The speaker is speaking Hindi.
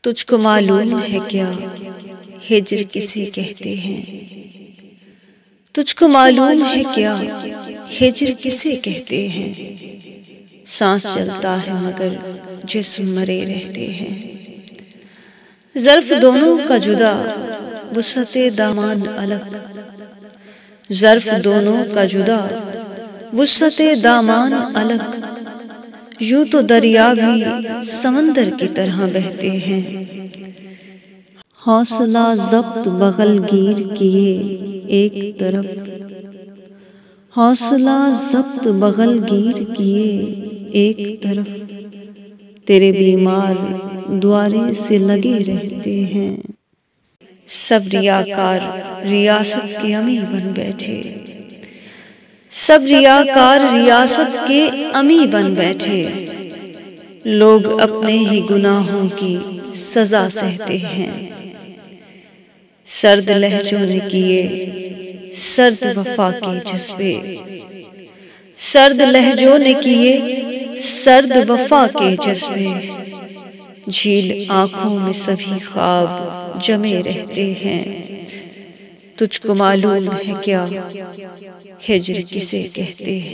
तुझको मालूम है क्या हिज्र किसे कहते हैं? तुझको मालूम है क्या हिज्र किसे कहते हैं? सांस चलता है मगर जिस्म मरे रहते हैं। ज़र्फ़ दोनों का जुदा वुसअते दामान अलग, ज़र्फ़ दोनों का जुदा वुसअते दामान अलग। यूं तो दरिया भी समंदर की तरह बहते हैं। हौसला ज़ब्त बगल गिर किए एक तरफ, हौसला ज़ब्त बगल गिर किए एक तरफ। तेरे बीमार द्वारे से लगे रहते हैं। सब रियाकार रियासत के अमी बन बैठे, सब रियाकार रियासत के अमी बन बैठे। लोग अपने ही गुनाहों की सजा सहते हैं। सर्द लहजों ने किए सर्द वफा के जज्बे, सर्द लहजों ने किए सर्द वफा के जज्बे। झील आंखों में सभी ख्वाब जमे रहते हैं। तुझको मालूम है क्या हिज्र किसे कहते हैं?